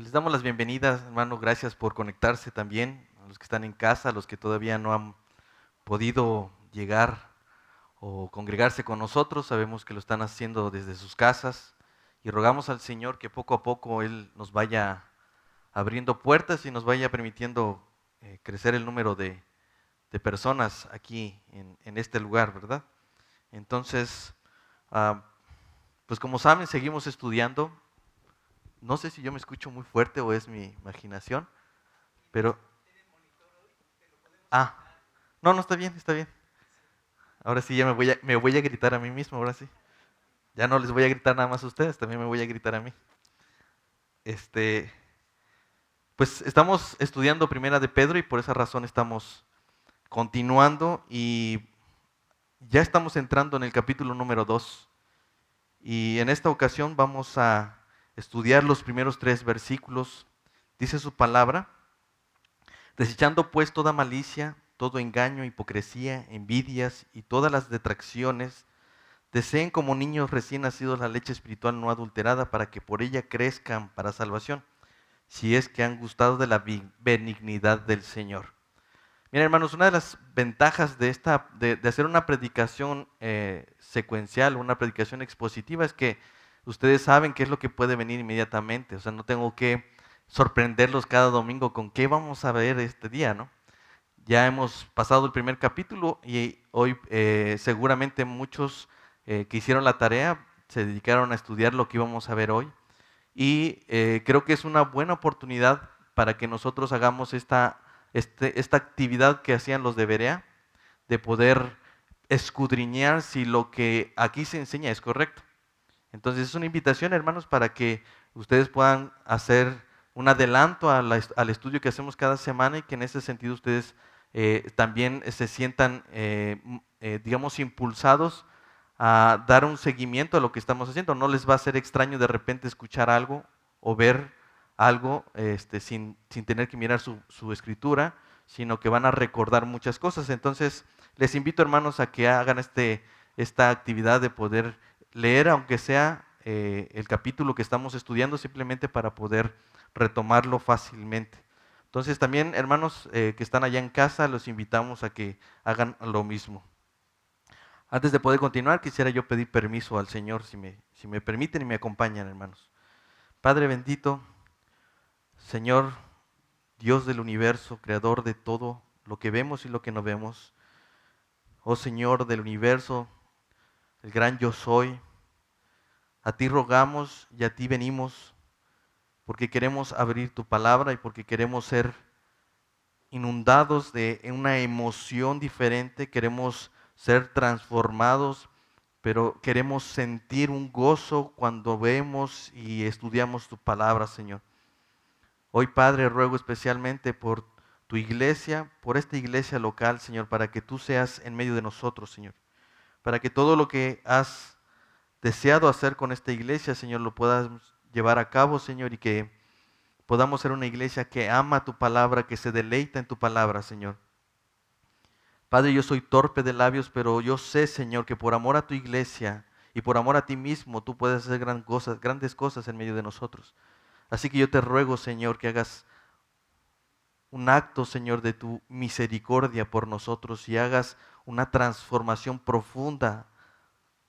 Pues les damos las bienvenidas, hermano. Gracias por conectarse también. A los que están en casa, a los que todavía no han podido llegar o congregarse con nosotros. Sabemos que lo están haciendo desde sus casas y rogamos al Señor que poco a poco Él nos vaya abriendo puertas y nos vaya permitiendo crecer el número de personas aquí en este lugar, ¿verdad? Entonces, ah, pues como saben, seguimos estudiando. No sé si yo me escucho muy fuerte o es mi imaginación. Pero, ah, no, no está bien, está bien. Ahora sí ya me voy a gritar a mí mismo, ahora sí. Ya no les voy a gritar nada más a ustedes, también me voy a gritar a mí. Este, pues estamos estudiando Primera de Pedro y por esa razón estamos continuando y ya estamos entrando en el capítulo número 2. Y en esta ocasión vamos a estudiar los primeros 3 versículos. Dice su palabra: desechando pues toda malicia, todo engaño, hipocresía, envidias y todas las detracciones, deseen como niños recién nacidos la leche espiritual no adulterada para que por ella crezcan para salvación, si es que han gustado de la benignidad del Señor. Miren, hermanos, una de las ventajas de hacer una predicación secuencial, una predicación expositiva, es que ustedes saben qué es lo que puede venir inmediatamente. O sea, no tengo que sorprenderlos cada domingo con qué vamos a ver este día, ¿no? Ya hemos pasado el primer capítulo y hoy seguramente muchos que hicieron la tarea se dedicaron a estudiar lo que íbamos a ver hoy. Y creo que es una buena oportunidad para que nosotros hagamos esta actividad que hacían los de Berea, de poder escudriñar si lo que aquí se enseña es correcto. Entonces es una invitación, hermanos, para que ustedes puedan hacer un adelanto al estudio que hacemos cada semana y que en ese sentido ustedes también se sientan, digamos, impulsados a dar un seguimiento a lo que estamos haciendo. No les va a ser extraño de repente escuchar algo o ver algo sin tener que mirar su escritura, sino que van a recordar muchas cosas. Entonces, les invito, hermanos, a que hagan esta actividad de poder leer, aunque sea el capítulo que estamos estudiando, simplemente para poder retomarlo fácilmente. Entonces, también, hermanos que están allá en casa, los invitamos a que hagan lo mismo. Antes de poder continuar, quisiera yo pedir permiso al Señor, si me permiten y me acompañan, hermanos. Padre bendito, Señor, Dios del universo, creador de todo lo que vemos y lo que no vemos. Oh Señor del universo, el gran yo soy, a ti rogamos y a ti venimos porque queremos abrir tu palabra y porque queremos ser inundados de una emoción diferente, queremos ser transformados, pero queremos sentir un gozo cuando vemos y estudiamos tu palabra, Señor. Hoy, Padre, ruego especialmente por tu iglesia, por esta iglesia local, Señor, para que tú seas en medio de nosotros, Señor. Para que todo lo que has deseado hacer con esta iglesia, Señor, lo puedas llevar a cabo, Señor, y que podamos ser una iglesia que ama tu palabra, que se deleita en tu palabra, Señor. Padre, yo soy torpe de labios, pero yo sé, Señor, que por amor a tu iglesia y por amor a ti mismo, tú puedes hacer grandes cosas en medio de nosotros. Así que yo te ruego, Señor, que hagas un acto, Señor, de tu misericordia por nosotros y hagas una transformación profunda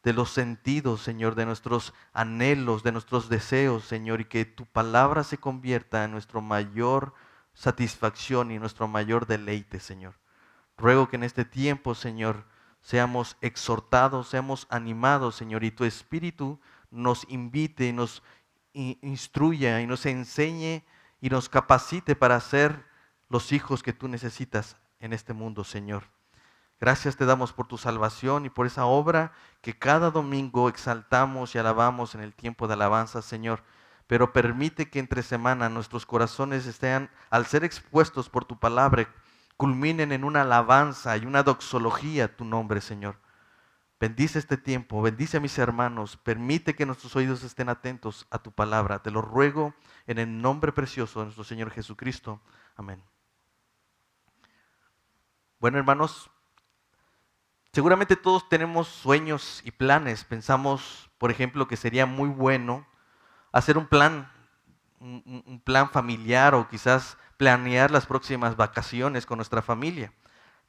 de los sentidos, Señor, de nuestros anhelos, de nuestros deseos, Señor, y que tu palabra se convierta en nuestra mayor satisfacción y nuestro mayor deleite, Señor. Ruego que en este tiempo, Señor, seamos exhortados, seamos animados, Señor, y tu Espíritu nos invite y nos instruya y nos enseñe y nos capacite para ser los hijos que tú necesitas en este mundo, Señor. Gracias te damos por tu salvación y por esa obra que cada domingo exaltamos y alabamos en el tiempo de alabanza, Señor. Pero permite que entre semana nuestros corazones estén, al ser expuestos por tu palabra, culminen en una alabanza y una doxología a tu nombre, Señor. Bendice este tiempo, bendice a mis hermanos, permite que nuestros oídos estén atentos a tu palabra. Te lo ruego en el nombre precioso de nuestro Señor Jesucristo. Amén. Bueno, hermanos, seguramente todos tenemos sueños y planes. Pensamos, por ejemplo, que sería muy bueno hacer un plan un plan familiar o quizás planear las próximas vacaciones con nuestra familia.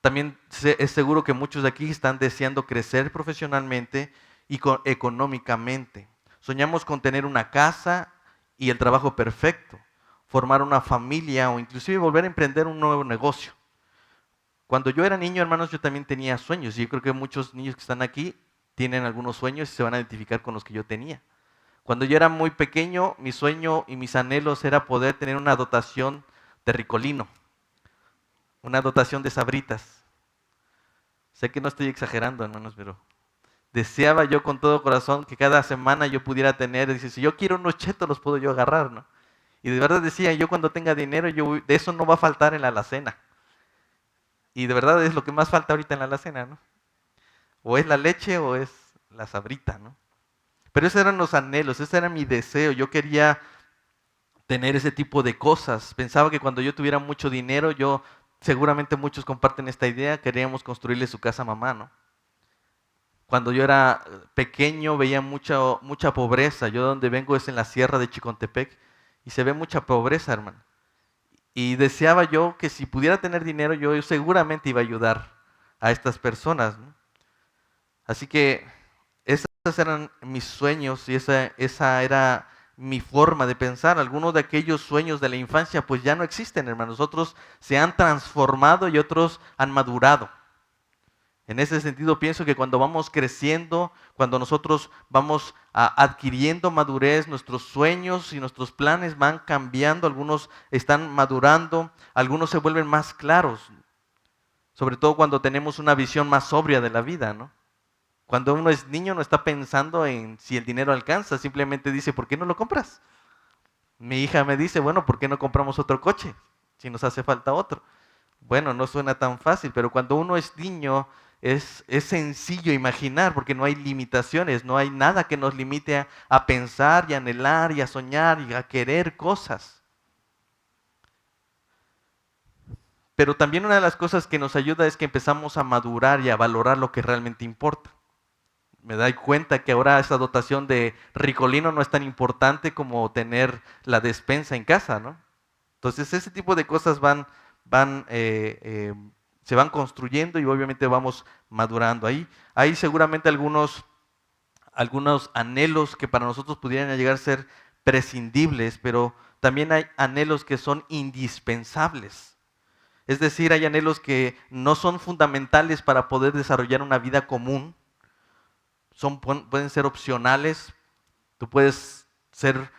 También es seguro que muchos de aquí están deseando crecer profesionalmente y económicamente. Soñamos con tener una casa y el trabajo perfecto, formar una familia o inclusive volver a emprender un nuevo negocio. Cuando yo era niño, hermanos, yo también tenía sueños y yo creo que muchos niños que están aquí tienen algunos sueños y se van a identificar con los que yo tenía. Cuando yo era muy pequeño, mi sueño y mis anhelos era poder tener una dotación de Ricolino, una dotación de Sabritas. Sé que no estoy exagerando, hermanos, pero deseaba yo con todo corazón que cada semana yo pudiera tener, dice, si yo quiero unos chetos los puedo yo agarrar, ¿no? Y de verdad decía, yo cuando tenga dinero, de eso no va a faltar en la alacena. Y de verdad es lo que más falta ahorita en la alacena, ¿no? O es la leche o es la sabrita, ¿no? Pero esos eran los anhelos, ese era mi deseo. Yo quería tener ese tipo de cosas. Pensaba que cuando yo tuviera mucho dinero, seguramente muchos comparten esta idea, queríamos construirle su casa a mamá, ¿no? Cuando yo era pequeño veía mucha pobreza. Yo donde vengo es en la sierra de Chicontepec y se ve mucha pobreza, hermano. Y deseaba yo que si pudiera tener dinero, yo seguramente iba a ayudar a estas personas, ¿no? Así que esos eran mis sueños y esa era mi forma de pensar. Algunos de aquellos sueños de la infancia pues ya no existen, hermanos. Otros se han transformado y otros han madurado. En ese sentido pienso que cuando vamos creciendo, cuando nosotros vamos adquiriendo madurez, nuestros sueños y nuestros planes van cambiando, algunos están madurando, algunos se vuelven más claros, sobre todo cuando tenemos una visión más sobria de la vida, ¿no? Cuando uno es niño no está pensando en si el dinero alcanza, simplemente dice, ¿por qué no lo compras? Mi hija me dice, bueno, ¿por qué no compramos otro coche si nos hace falta otro? Bueno, no suena tan fácil, pero cuando uno es niño es sencillo imaginar porque no hay limitaciones, no hay nada que nos limite a pensar y a anhelar y a soñar y a querer cosas. Pero también una de las cosas que nos ayuda es que empezamos a madurar y a valorar lo que realmente importa. Me doy cuenta que ahora esa dotación de Ricolino no es tan importante como tener la despensa en casa, ¿no? Entonces ese tipo de cosas van, se van construyendo y obviamente vamos madurando. Hay seguramente algunos anhelos que para nosotros pudieran llegar a ser prescindibles, pero también hay anhelos que son indispensables. Es decir, hay anhelos que no son fundamentales para poder desarrollar una vida común, pueden ser opcionales. Tú puede ser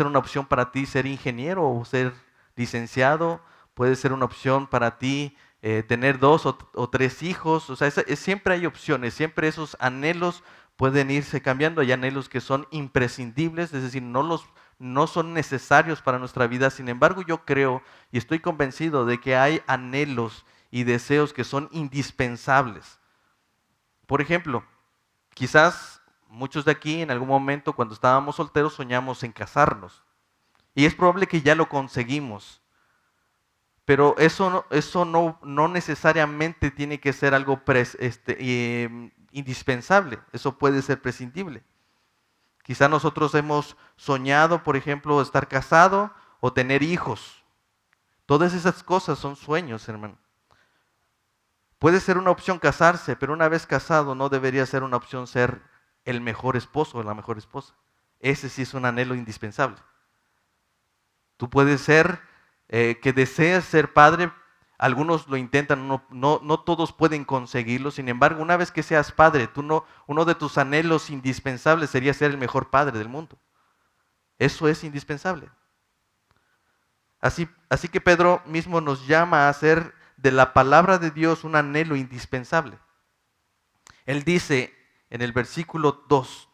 una opción para ti ser ingeniero o ser licenciado, puede ser una opción para ti tener dos o tres hijos. O sea, siempre hay opciones, siempre esos anhelos pueden irse cambiando. Hay anhelos que son imprescindibles, es decir, no son necesarios para nuestra vida. Sin embargo, yo creo y estoy convencido de que hay anhelos y deseos que son indispensables. Por ejemplo, quizás muchos de aquí en algún momento cuando estábamos solteros soñamos en casarnos. Y es probable que ya lo conseguimos. Pero eso no necesariamente tiene que ser algo indispensable. Eso puede ser prescindible. Quizás nosotros hemos soñado, por ejemplo, estar casado o tener hijos. Todas esas cosas son sueños, hermano. Puede ser una opción casarse, pero una vez casado no debería ser una opción ser el mejor esposo o la mejor esposa. Ese sí es un anhelo indispensable. Tú puedes ser que desees ser padre, algunos lo intentan, no todos pueden conseguirlo. Sin embargo, una vez que seas padre, uno de tus anhelos indispensables sería ser el mejor padre del mundo. Eso es indispensable. Así que Pedro mismo nos llama a hacer de la palabra de Dios un anhelo indispensable. Él dice en el versículo 2,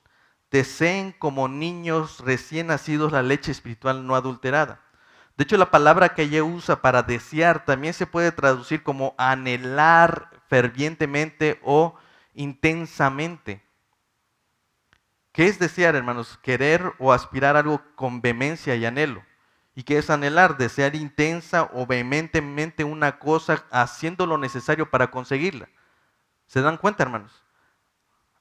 deseen como niños recién nacidos la leche espiritual no adulterada. De hecho, la palabra que ella usa para desear también se puede traducir como anhelar fervientemente o intensamente. ¿Qué es desear, hermanos? Querer o aspirar a algo con vehemencia y anhelo. ¿Y qué es anhelar? Desear intensa o vehementemente una cosa haciendo lo necesario para conseguirla. ¿Se dan cuenta, hermanos?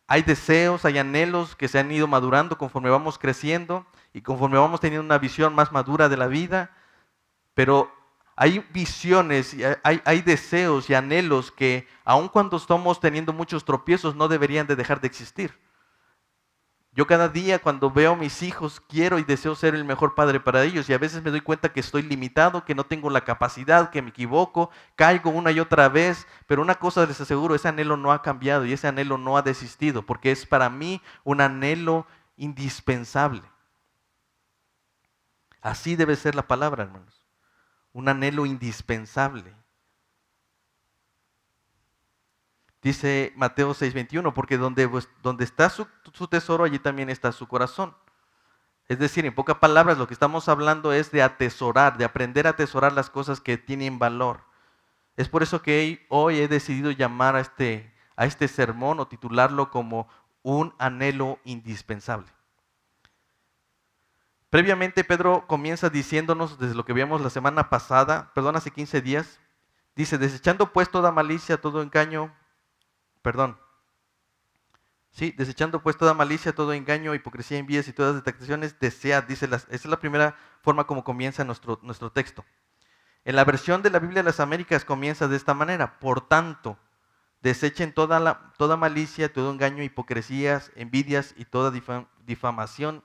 Hay deseos, hay anhelos que se han ido madurando conforme vamos creciendo y conforme vamos teniendo una visión más madura de la vida, pero hay visiones, y hay deseos y anhelos que aun cuando estamos teniendo muchos tropiezos no deberían de dejar de existir. Yo cada día cuando veo a mis hijos quiero y deseo ser el mejor padre para ellos y a veces me doy cuenta que estoy limitado, que no tengo la capacidad, que me equivoco, caigo una y otra vez, pero una cosa les aseguro, ese anhelo no ha cambiado y ese anhelo no ha desistido porque es para mí un anhelo indispensable. Así debe ser la palabra, hermanos, un anhelo indispensable. Dice Mateo 6:21, porque donde está su tesoro, allí también está su corazón. Es decir, en pocas palabras, lo que estamos hablando es de atesorar, de aprender a atesorar las cosas que tienen valor. Es por eso que hoy he decidido llamar a este sermón o titularlo como un anhelo indispensable. Previamente, Pedro comienza diciéndonos, desde lo que vimos la semana pasada, perdón, hace 15 días, dice, desechando pues toda malicia, todo engaño, desechando pues toda malicia, todo engaño, hipocresía, envidias y todas detracciones, desead, esa es la primera forma como comienza nuestro texto. En la versión de la Biblia de las Américas comienza de esta manera, por tanto, desechen toda malicia, todo engaño, hipocresías, envidias y toda difamación,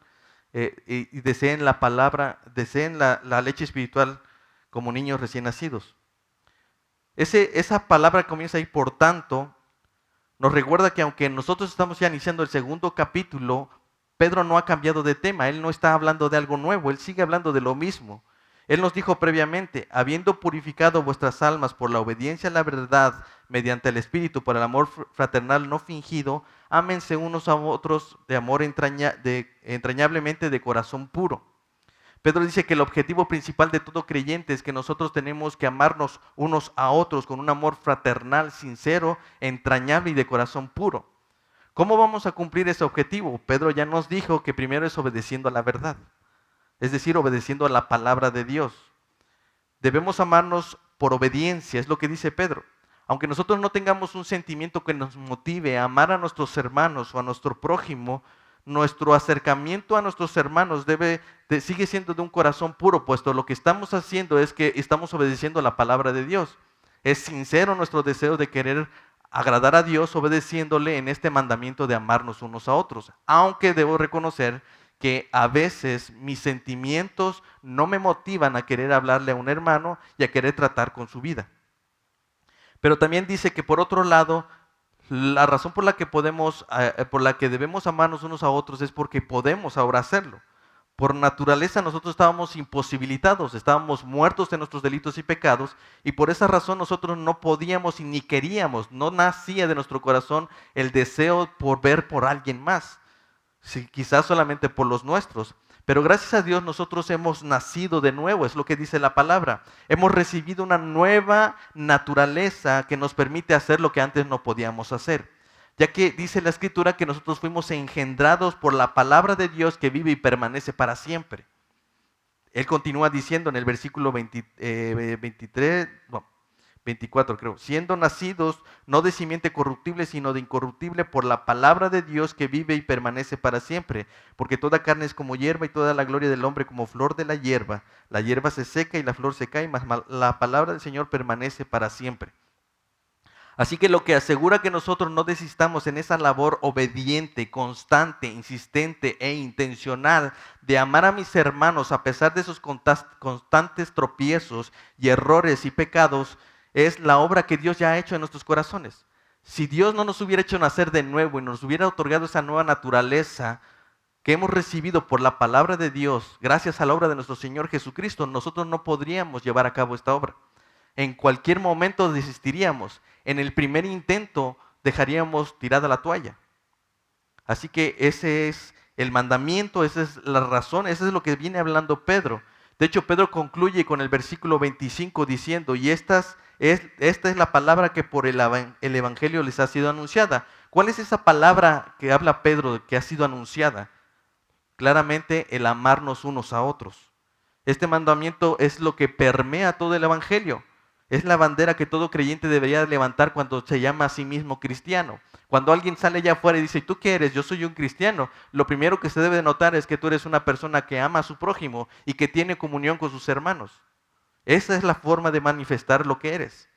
y deseen la palabra, deseen la leche espiritual como niños recién nacidos. Esa palabra comienza ahí, por tanto, nos recuerda que aunque nosotros estamos ya iniciando el segundo capítulo, Pedro no ha cambiado de tema, él no está hablando de algo nuevo, él sigue hablando de lo mismo. Él nos dijo previamente, habiendo purificado vuestras almas por la obediencia a la verdad mediante el Espíritu, por el amor fraternal no fingido, ámense unos a otros de amor entrañablemente de corazón puro. Pedro dice que el objetivo principal de todo creyente es que nosotros tenemos que amarnos unos a otros con un amor fraternal, sincero, entrañable y de corazón puro. ¿Cómo vamos a cumplir ese objetivo? Pedro ya nos dijo que primero es obedeciendo a la verdad, es decir, obedeciendo a la palabra de Dios. Debemos amarnos por obediencia, es lo que dice Pedro. Aunque nosotros no tengamos un sentimiento que nos motive a amar a nuestros hermanos o a nuestro prójimo, nuestro acercamiento a nuestros hermanos sigue siendo de un corazón puro, puesto lo que estamos haciendo es que estamos obedeciendo a la palabra de Dios. Es sincero nuestro deseo de querer agradar a Dios obedeciéndole en este mandamiento de amarnos unos a otros, aunque debo reconocer que a veces mis sentimientos no me motivan a querer hablarle a un hermano y a querer tratar con su vida. Pero también dice que por otro lado, la razón por la que debemos amarnos unos a otros es porque podemos ahora hacerlo. Por naturaleza nosotros estábamos imposibilitados, estábamos muertos de nuestros delitos y pecados y por esa razón nosotros no podíamos y ni queríamos, no nacía de nuestro corazón el deseo por ver por alguien más, quizás solamente por los nuestros. Pero gracias a Dios nosotros hemos nacido de nuevo, es lo que dice la palabra. Hemos recibido una nueva naturaleza que nos permite hacer lo que antes no podíamos hacer. Ya que dice la Escritura que nosotros fuimos engendrados por la palabra de Dios que vive y permanece para siempre. Él continúa diciendo en el versículo 24 creo, siendo nacidos no de simiente corruptible, sino de incorruptible por la palabra de Dios que vive y permanece para siempre. Porque toda carne es como hierba y toda la gloria del hombre como flor de la hierba. La hierba se seca y la flor se cae, mas la palabra del Señor permanece para siempre. Así que lo que asegura que nosotros no desistamos en esa labor obediente, constante, insistente e intencional de amar a mis hermanos a pesar de esos constantes tropiezos y errores y pecados, es la obra que Dios ya ha hecho en nuestros corazones. Si Dios no nos hubiera hecho nacer de nuevo y nos hubiera otorgado esa nueva naturaleza que hemos recibido por la palabra de Dios, gracias a la obra de nuestro Señor Jesucristo, nosotros no podríamos llevar a cabo esta obra. En cualquier momento desistiríamos. En el primer intento dejaríamos tirada la toalla. Así que ese es el mandamiento, esa es la razón, eso es lo que viene hablando Pedro. De hecho, Pedro concluye con el versículo 25 diciendo, y esta es la palabra que por el Evangelio les ha sido anunciada. ¿Cuál es esa palabra que habla Pedro que ha sido anunciada? Claramente el amarnos unos a otros. Este mandamiento es lo que permea todo el Evangelio. Es la bandera que todo creyente debería levantar cuando se llama a sí mismo cristiano. Cuando alguien sale allá afuera y dice, ¿tú qué eres? Yo soy un cristiano. Lo primero que se debe de notar es que tú eres una persona que ama a su prójimo y que tiene comunión con sus hermanos. Esa es la forma de manifestar lo que eres.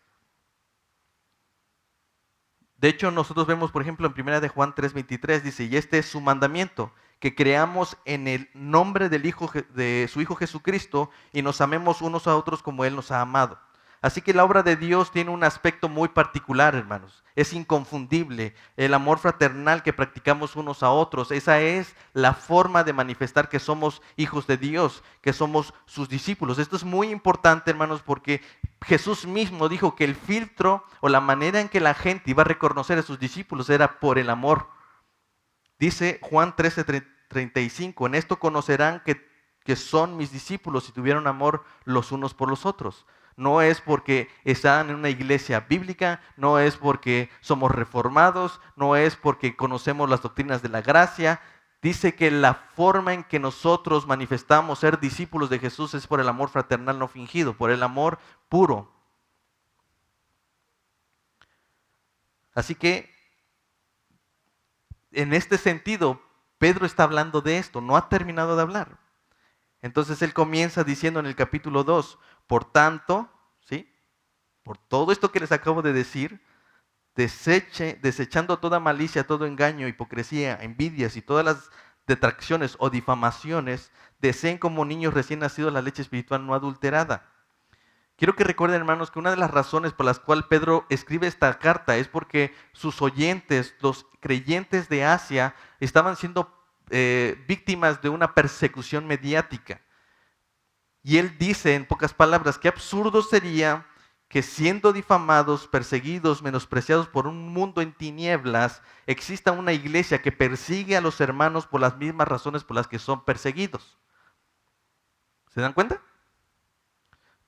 De hecho, nosotros vemos, por ejemplo, en 1 de Juan 3:23, dice, y este es su mandamiento, que creamos en el nombre de su Hijo Jesucristo y nos amemos unos a otros como Él nos ha amado. Así que la obra de Dios tiene un aspecto muy particular, hermanos. Es inconfundible. El amor fraternal que practicamos unos a otros, esa es la forma de manifestar que somos hijos de Dios, que somos sus discípulos. Esto es muy importante, hermanos, porque Jesús mismo dijo que el filtro o la manera en que la gente iba a reconocer a sus discípulos era por el amor. Dice Juan 13:35, en esto conocerán que son mis discípulos si tuvieron amor los unos por los otros. No es porque están en una iglesia bíblica, no es porque somos reformados, no es porque conocemos las doctrinas de la gracia. Dice que la forma en que nosotros manifestamos ser discípulos de Jesús es por el amor fraternal no fingido, por el amor puro. Así que, en este sentido, Pedro está hablando de esto, no ha terminado de hablar. Entonces él comienza diciendo en el capítulo 2, por tanto, ¿sí? Por todo esto que les acabo de decir, desechando toda malicia, todo engaño, hipocresía, envidias y todas las detracciones o difamaciones, deseen como niños recién nacidos la leche espiritual no adulterada. Quiero que recuerden, hermanos, que una de las razones por las cuales Pedro escribe esta carta es porque sus oyentes, los creyentes de Asia, estaban siendo víctimas de una persecución mediática. Y él dice, en pocas palabras, qué absurdo sería que siendo difamados, perseguidos, menospreciados por un mundo en tinieblas, exista una iglesia que persigue a los hermanos por las mismas razones por las que son perseguidos. ¿Se dan cuenta?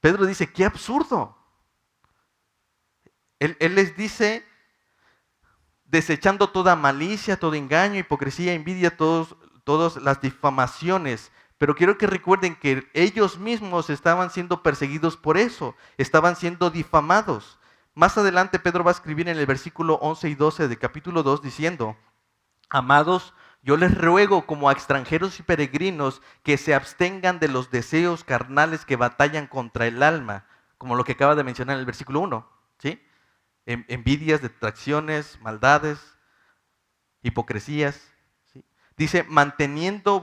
Pedro dice, qué absurdo. Él les dice, desechando toda malicia, todo engaño, hipocresía, envidia, todas las difamaciones. Pero quiero que recuerden que ellos mismos estaban siendo perseguidos por eso, estaban siendo difamados. Más adelante Pedro va a escribir en el versículo 11 y 12 del capítulo 2 diciendo, amados, yo les ruego como a extranjeros y peregrinos que se abstengan de los deseos carnales que batallan contra el alma, como lo que acaba de mencionar en el versículo 1, ¿sí? Envidias, detracciones, maldades, hipocresías. ¿Sí? Dice, manteniendo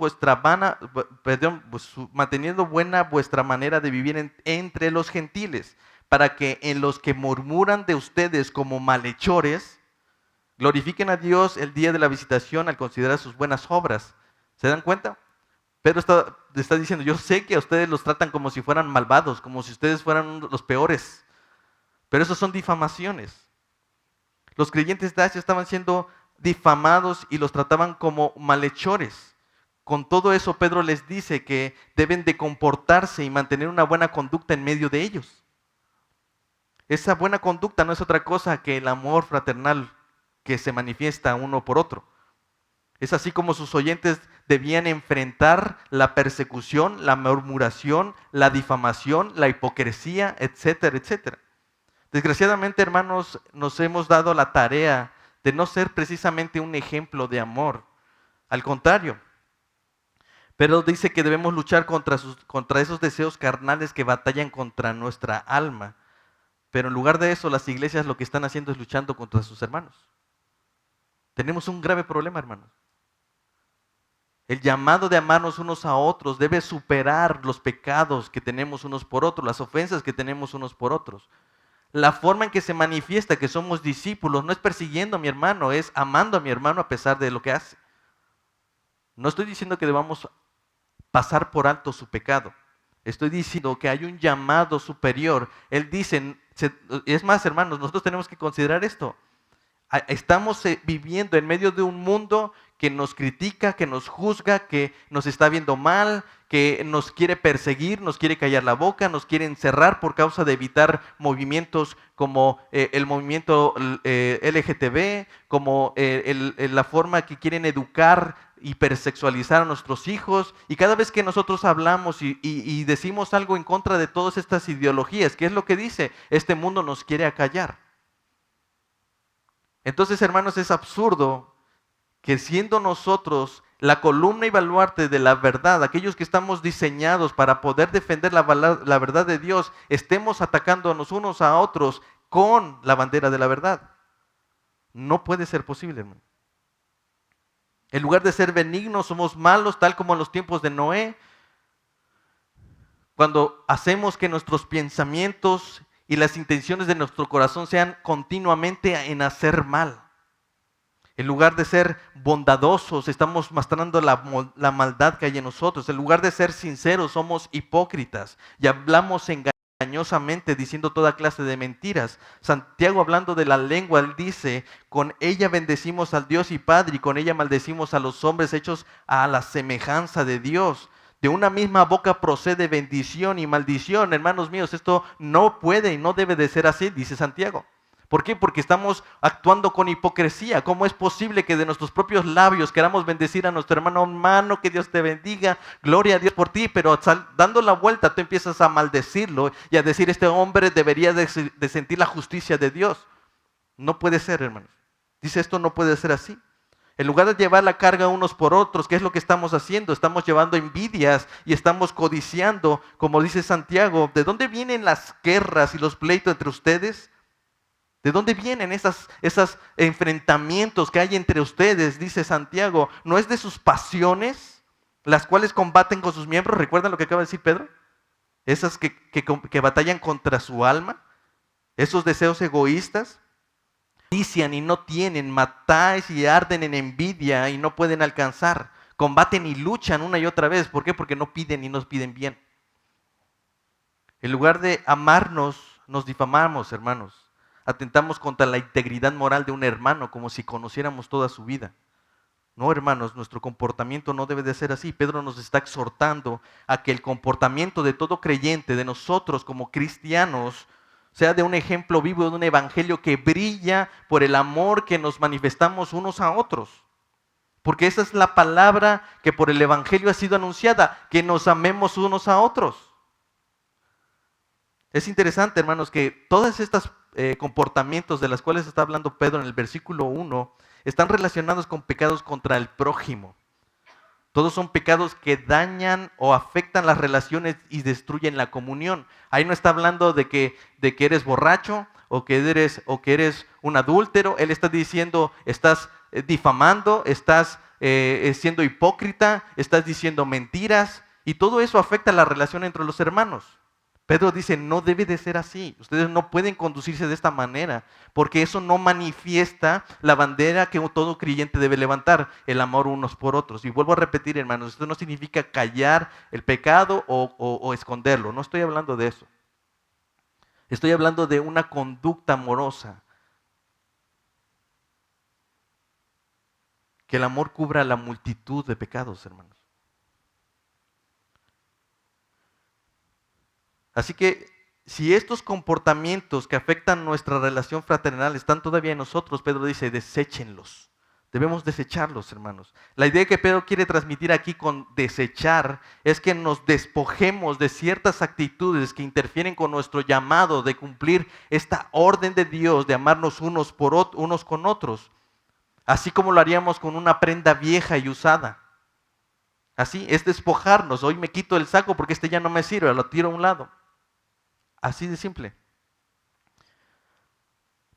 manteniendo buena vuestra manera de vivir entre los gentiles, para que en los que murmuran de ustedes como malhechores, glorifiquen a Dios el día de la visitación al considerar sus buenas obras. ¿Se dan cuenta? Pedro está diciendo, yo sé que a ustedes los tratan como si fueran malvados, como si ustedes fueran los peores, pero eso son difamaciones. Los creyentes de Asia estaban siendo difamados y los trataban como malhechores. Con todo eso, Pedro les dice que deben de comportarse y mantener una buena conducta en medio de ellos. Esa buena conducta no es otra cosa que el amor fraternal que se manifiesta uno por otro. Es así como sus oyentes debían enfrentar la persecución, la murmuración, la difamación, la hipocresía, etcétera, etcétera. Desgraciadamente, hermanos, nos hemos dado la tarea de no ser precisamente un ejemplo de amor. Al contrario, pero dice que debemos luchar contra esos deseos carnales que batallan contra nuestra alma. Pero en lugar de eso, las iglesias lo que están haciendo es luchando contra sus hermanos. Tenemos un grave problema, hermanos. El llamado de amarnos unos a otros debe superar los pecados que tenemos unos por otros, las ofensas que tenemos unos por otros. La forma en que se manifiesta que somos discípulos no es persiguiendo a mi hermano, es amando a mi hermano a pesar de lo que hace. No estoy diciendo que debamos pasar por alto su pecado. Estoy diciendo que hay un llamado superior. Él dice, es más, hermanos, nosotros tenemos que considerar esto. Estamos viviendo en medio de un mundo que nos critica, que nos juzga, que nos está viendo mal, que nos quiere perseguir, nos quiere callar la boca, nos quiere encerrar por causa de evitar movimientos como el movimiento LGTB, como la forma que quieren educar hipersexualizar a nuestros hijos. Y cada vez que nosotros hablamos y decimos algo en contra de todas estas ideologías, ¿qué es lo que dice? Este mundo nos quiere acallar. Entonces, hermanos, es absurdo que siendo nosotros la columna y baluarte de la verdad, aquellos que estamos diseñados para poder defender la verdad de Dios, estemos atacándonos unos a otros con la bandera de la verdad. No puede ser posible, hermano. En lugar de ser benignos, somos malos, tal como en los tiempos de Noé, cuando hacemos que nuestros pensamientos y las intenciones de nuestro corazón sean continuamente en hacer mal. En lugar de ser bondadosos, estamos mostrando la maldad que hay en nosotros. En lugar de ser sinceros, somos hipócritas y hablamos engañosamente diciendo toda clase de mentiras. Santiago, hablando de la lengua, él dice: con ella bendecimos al Dios y Padre, y con ella maldecimos a los hombres hechos a la semejanza de Dios. De una misma boca procede bendición y maldición. Hermanos míos, esto no puede y no debe de ser así, dice Santiago. ¿Por qué? Porque estamos actuando con hipocresía. ¿Cómo es posible que de nuestros propios labios queramos bendecir a nuestro hermano, que Dios te bendiga, gloria a Dios por ti, pero dando la vuelta tú empiezas a maldecirlo y a decir: este hombre debería de sentir la justicia de Dios? No puede ser, hermanos. Dice, esto no puede ser así. En lugar de llevar la carga unos por otros, ¿qué es lo que estamos haciendo? Estamos llevando envidias y estamos codiciando, como dice Santiago. ¿De dónde vienen las guerras y los pleitos entre ustedes? ¿De dónde vienen esos enfrentamientos que hay entre ustedes? Dice Santiago. ¿No es de sus pasiones, las cuales combaten con sus miembros? ¿Recuerdan lo que acaba de decir Pedro? Esas que batallan contra su alma. Esos deseos egoístas. Codician y no tienen, matáis y arden en envidia y no pueden alcanzar. Combaten y luchan una y otra vez. ¿Por qué? Porque no piden y nos piden bien. En lugar de amarnos, nos difamamos, hermanos. Atentamos contra la integridad moral de un hermano como si conociéramos toda su vida. No, hermanos, nuestro comportamiento no debe de ser así. Pedro nos está exhortando a que el comportamiento de todo creyente, de nosotros como cristianos, sea de un ejemplo vivo de un evangelio que brilla por el amor que nos manifestamos unos a otros. Porque esa es la palabra que por el evangelio ha sido anunciada, que nos amemos unos a otros. Es interesante, hermanos, que todas estas comportamientos de los cuales está hablando Pedro en el versículo 1 están relacionados con pecados contra el prójimo. Todos son pecados que dañan o afectan las relaciones y destruyen la comunión. Ahí no está hablando de que eres borracho o que eres un adúltero. Él está diciendo: estás difamando, estás siendo hipócrita, estás diciendo mentiras, y todo eso afecta la relación entre los hermanos. Pedro dice: no debe de ser así. Ustedes no pueden conducirse de esta manera, porque eso no manifiesta la bandera que todo creyente debe levantar, el amor unos por otros. Y vuelvo a repetir, hermanos, esto no significa callar el pecado o esconderlo. No estoy hablando de eso. Estoy hablando de una conducta amorosa. Que el amor cubra la multitud de pecados, hermanos. Así que si estos comportamientos que afectan nuestra relación fraternal están todavía en nosotros, Pedro dice: deséchenlos. Debemos desecharlos, hermanos. La idea que Pedro quiere transmitir aquí con desechar es que nos despojemos de ciertas actitudes que interfieren con nuestro llamado de cumplir esta orden de Dios de amarnos unos con otros, así como lo haríamos con una prenda vieja y usada. Así es despojarnos. Hoy me quito el saco porque este ya no me sirve, lo tiro a un lado. Así de simple.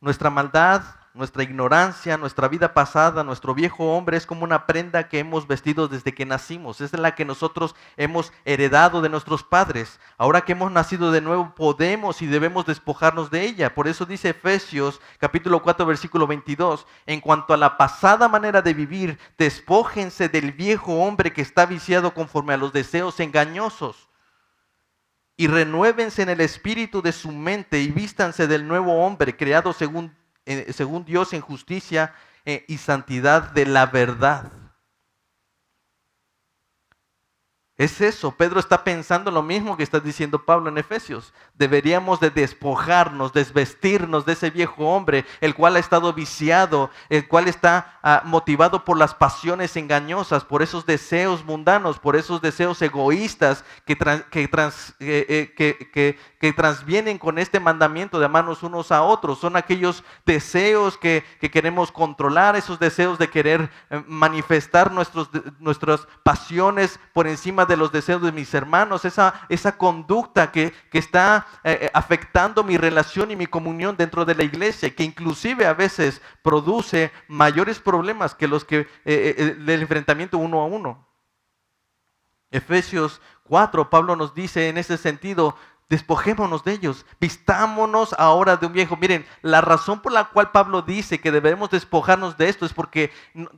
Nuestra maldad, nuestra ignorancia, nuestra vida pasada, nuestro viejo hombre es como una prenda que hemos vestido desde que nacimos. Es la que nosotros hemos heredado de nuestros padres. Ahora que hemos nacido de nuevo, podemos y debemos despojarnos de ella. Por eso dice Efesios capítulo 4, versículo 22. En cuanto a la pasada manera de vivir, despójense del viejo hombre que está viciado conforme a los deseos engañosos. Y renuévense en el espíritu de su mente y vístanse del nuevo hombre, creado según Dios en justicia y santidad de la verdad. Es eso, Pedro está pensando lo mismo que está diciendo Pablo en Efesios. Deberíamos de despojarnos, desvestirnos de ese viejo hombre, el cual ha estado viciado, el cual está motivado por las pasiones engañosas, por esos deseos mundanos, por esos deseos egoístas que transvienen con este mandamiento de amarnos unos a otros. Son aquellos deseos que queremos controlar, esos deseos de querer manifestar nuestras pasiones por encima de los deseos de mis hermanos, esa conducta que está afectando mi relación y mi comunión dentro de la iglesia, que inclusive a veces produce mayores problemas que los que del enfrentamiento uno a uno. Efesios 4, Pablo nos dice en ese sentido: despojémonos de ellos, vistámonos ahora de un viejo. Miren, la razón por la cual Pablo dice que debemos despojarnos de esto es porque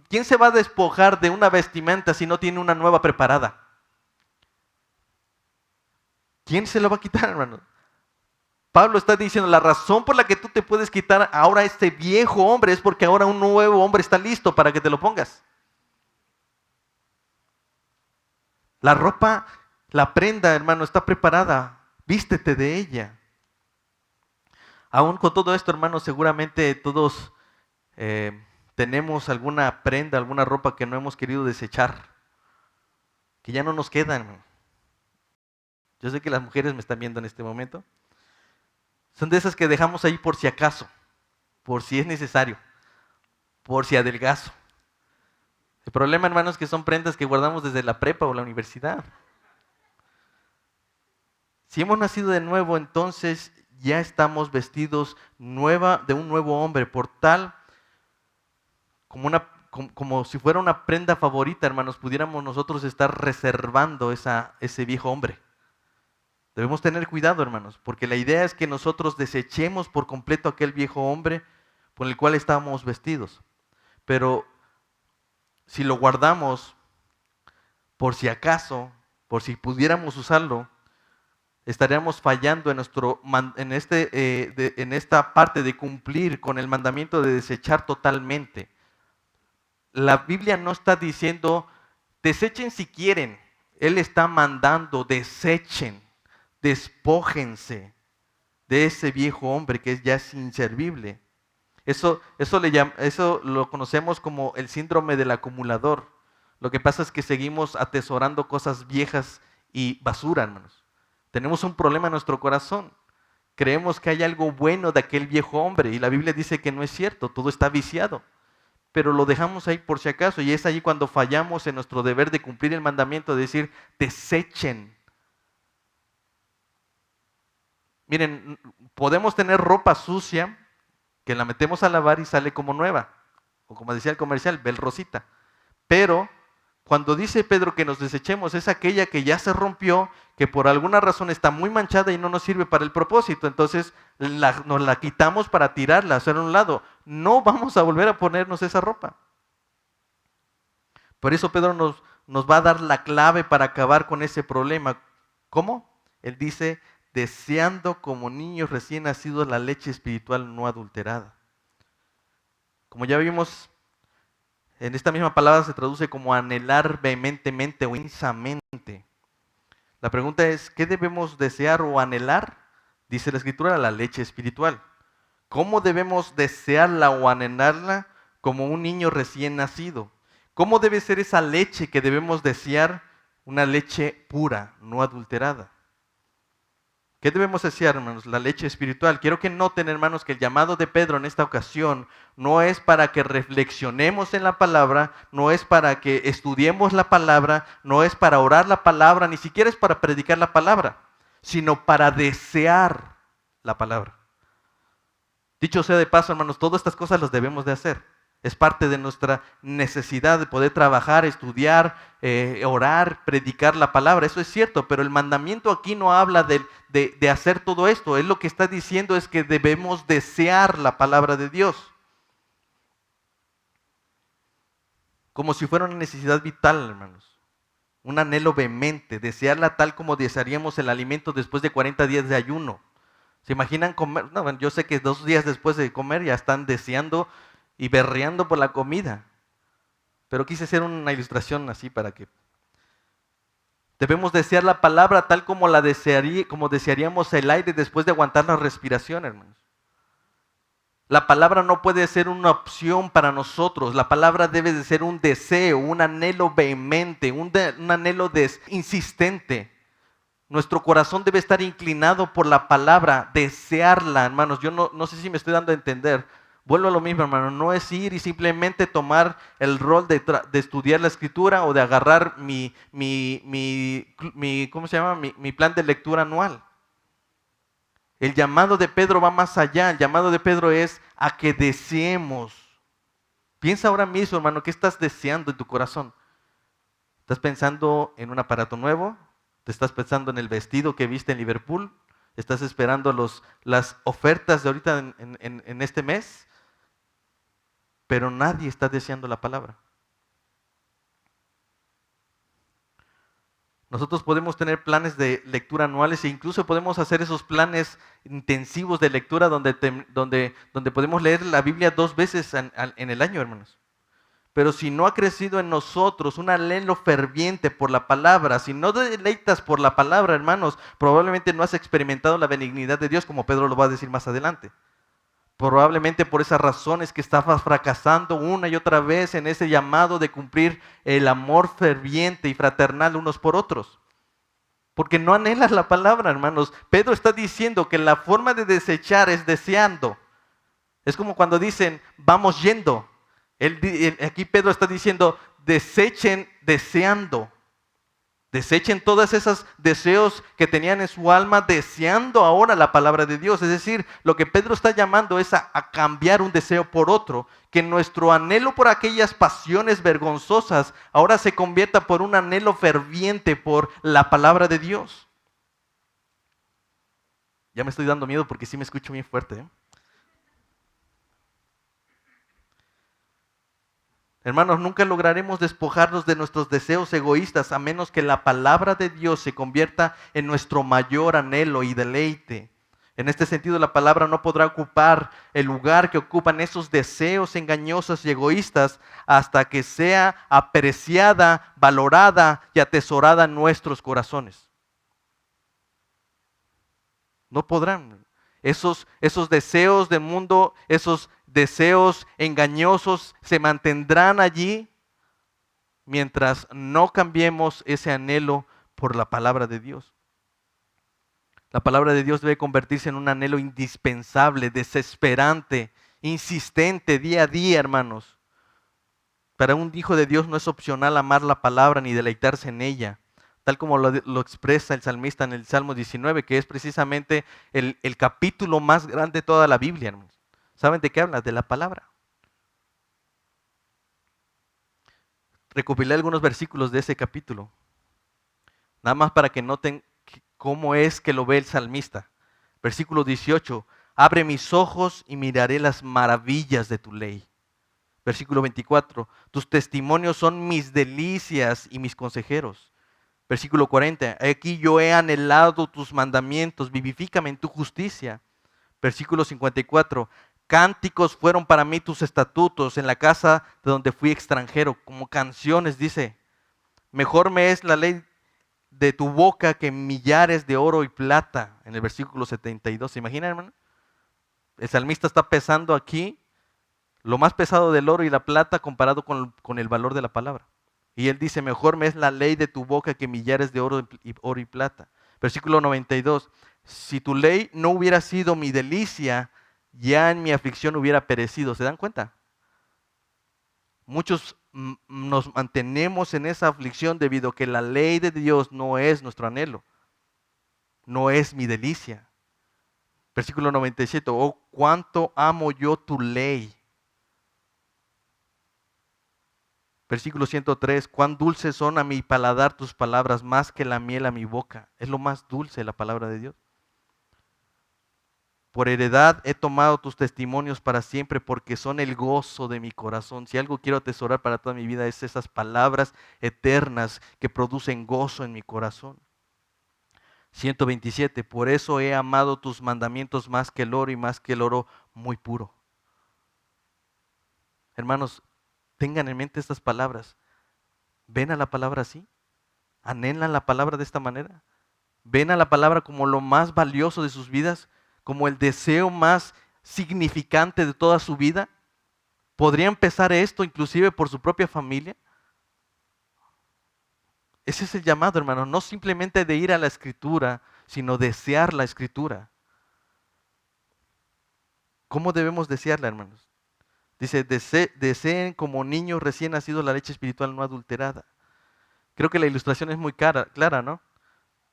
¿quién se va a despojar de una vestimenta si no tiene una nueva preparada? ¿Quién se lo va a quitar, hermano? Pablo está diciendo, la razón por la que tú te puedes quitar ahora este viejo hombre es porque ahora un nuevo hombre está listo para que te lo pongas. La ropa, la prenda, hermano, está preparada. Vístete de ella. Aún con todo esto, hermano, seguramente todos tenemos alguna prenda, alguna ropa que no hemos querido desechar, que ya no nos queda, hermano. Yo sé que las mujeres me están viendo en este momento. Son de esas que dejamos ahí por si acaso, por si es necesario, por si adelgazo. El problema, hermano, es que son prendas que guardamos desde la prepa o la universidad. Si hemos nacido de nuevo, entonces ya estamos vestidos de un nuevo hombre, por tal como si fuera una prenda favorita, hermanos, pudiéramos nosotros estar reservando ese viejo hombre. Debemos tener cuidado, hermanos, porque la idea es que nosotros desechemos por completo aquel viejo hombre con el cual estábamos vestidos. Pero si lo guardamos por si acaso, por si pudiéramos usarlo, estaríamos fallando en esta parte de cumplir con el mandamiento de desechar totalmente. La Biblia no está diciendo, desechen si quieren. Él está mandando, desechen, despójense de ese viejo hombre que ya es inservible. Eso lo conocemos como el síndrome del acumulador. Lo que pasa es que seguimos atesorando cosas viejas y basura, hermanos. Tenemos un problema en nuestro corazón. Creemos que hay algo bueno de aquel viejo hombre y la Biblia dice que no es cierto, todo está viciado. Pero lo dejamos ahí por si acaso y es ahí cuando fallamos en nuestro deber de cumplir el mandamiento de decir, desechen. Miren, podemos tener ropa sucia que la metemos a lavar y sale como nueva, o como decía el comercial, Bel Rosita. Pero cuando dice Pedro que nos desechemos, es aquella que ya se rompió, que por alguna razón está muy manchada y no nos sirve para el propósito. Entonces nos la quitamos para tirarla, hacerla a un lado. No vamos a volver a ponernos esa ropa. Por eso Pedro nos va a dar la clave para acabar con ese problema. ¿Cómo? Él dice, deseando como niños recién nacidos la leche espiritual no adulterada. Como ya vimos, en esta misma palabra se traduce como anhelar vehementemente o intensamente. La pregunta es, ¿qué debemos desear o anhelar? Dice la Escritura, la leche espiritual. ¿Cómo debemos desearla o anhelarla? Como un niño recién nacido. ¿Cómo debe ser esa leche que debemos desear? Una leche pura, no adulterada. ¿Qué debemos desear, hermanos? La leche espiritual. Quiero que noten, hermanos, que el llamado de Pedro en esta ocasión no es para que reflexionemos en la palabra, no es para que estudiemos la palabra, no es para orar la palabra, ni siquiera es para predicar la palabra, sino para desear la palabra. Dicho sea de paso, hermanos, todas estas cosas las debemos de hacer. Es parte de nuestra necesidad de poder trabajar, estudiar, orar, predicar la palabra. Eso es cierto, pero el mandamiento aquí no habla de hacer todo esto. Él lo que está diciendo es que debemos desear la palabra de Dios. Como si fuera una necesidad vital, hermanos. Un anhelo vehemente, desearla tal como desearíamos el alimento después de 40 días de ayuno. ¿Se imaginan comer? No, bueno, yo sé que 2 días después de comer ya están deseando y berreando por la comida. Pero quise hacer una ilustración así para que Debemos desear la palabra tal como como desearíamos el aire después de aguantar la respiración, hermanos. La palabra no puede ser una opción para nosotros. La palabra debe de ser un deseo, un anhelo vehemente, un anhelo insistente. Nuestro corazón debe estar inclinado por la palabra, desearla, hermanos. Yo no sé si me estoy dando a entender. Vuelvo a lo mismo, hermano. No es ir y simplemente tomar el rol de estudiar la escritura o de agarrar ¿cómo se llama? Mi plan de lectura anual. El llamado de Pedro va más allá. El llamado de Pedro es a que deseemos. Piensa ahora mismo, hermano, ¿qué estás deseando en tu corazón? ¿Estás pensando en un aparato nuevo? ¿Te estás pensando en el vestido que viste en Liverpool? ¿Estás esperando las ofertas de ahorita en este mes? Pero nadie está deseando la palabra. Nosotros podemos tener planes de lectura anuales e incluso podemos hacer esos planes intensivos de lectura donde podemos leer la Biblia 2 veces en el año, hermanos. Pero si no ha crecido en nosotros un anhelo ferviente por la palabra, si no te deleitas por la palabra, hermanos, probablemente no has experimentado la benignidad de Dios, como Pedro lo va a decir más adelante. Probablemente por esas razones que estabas fracasando una y otra vez en ese llamado de cumplir el amor ferviente y fraternal unos por otros. Porque no anhelas la palabra, hermanos. Pedro está diciendo que la forma de desechar es deseando. Es como cuando dicen, vamos yendo. Aquí Pedro está diciendo, desechen deseando. Desechen todos esos deseos que tenían en su alma, deseando ahora la palabra de Dios. Es decir, lo que Pedro está llamando es a cambiar un deseo por otro. Que nuestro anhelo por aquellas pasiones vergonzosas ahora se convierta por un anhelo ferviente por la palabra de Dios. Ya me estoy dando miedo porque sí me escucho bien fuerte, ¿eh? Hermanos, nunca lograremos despojarnos de nuestros deseos egoístas a menos que la palabra de Dios se convierta en nuestro mayor anhelo y deleite. En este sentido, la palabra no podrá ocupar el lugar que ocupan esos deseos engañosos y egoístas hasta que sea apreciada, valorada y atesorada en nuestros corazones. No podrán. Esos deseos del mundo, esos deseos engañosos se mantendrán allí mientras no cambiemos ese anhelo por la palabra de Dios. La palabra de Dios debe convertirse en un anhelo indispensable, desesperante, insistente día a día, hermanos. Para un hijo de Dios no es opcional amar la palabra ni deleitarse en ella, tal como lo expresa el salmista en el Salmo 19, que es precisamente el capítulo más grande de toda la Biblia, hermanos. ¿Saben de qué habla? De la palabra. Recopilé algunos versículos de ese capítulo, nada más para que noten cómo es que lo ve el salmista. Versículo 18, abre mis ojos y miraré las maravillas de tu ley. Versículo 24, tus testimonios son mis delicias y mis consejeros. Versículo 40, aquí yo he anhelado tus mandamientos, vivifícame en tu justicia. Versículo 54, cánticos fueron para mí tus estatutos en la casa de donde fui extranjero, como canciones, dice. Mejor me es la ley de tu boca que millares de oro y plata, en el versículo 72. ¿Se imaginan, hermano? El salmista está pesando aquí lo más pesado del oro y la plata comparado con el valor de la palabra. Y él dice, mejor me es la ley de tu boca que millares de oro y plata. Versículo 92, si tu ley no hubiera sido mi delicia, ya en mi aflicción hubiera perecido. ¿Se dan cuenta? Muchos nos mantenemos en esa aflicción debido a que la ley de Dios no es nuestro anhelo, no es mi delicia. Versículo 97, oh, cuánto amo yo tu ley. Versículo 103, cuán dulces son a mi paladar tus palabras, más que la miel a mi boca. Es lo más dulce la palabra de Dios. Por heredad he tomado tus testimonios para siempre, porque son el gozo de mi corazón. Si algo quiero atesorar para toda mi vida es esas palabras eternas que producen gozo en mi corazón. 127, por eso he amado tus mandamientos más que el oro y más que el oro muy puro. Hermanos, tengan en mente estas palabras. ¿Ven a la palabra así? ¿Anhelan la palabra de esta manera? ¿Ven a la palabra como lo más valioso de sus vidas? ¿Como el deseo más significante de toda su vida? ¿Podría empezar esto inclusive por su propia familia? Ese es el llamado, hermano, no simplemente de ir a la Escritura, sino desear la Escritura. ¿Cómo debemos desearla, hermanos? Dice, deseen como niños recién nacidos la leche espiritual no adulterada. Creo que la ilustración es muy clara, ¿no?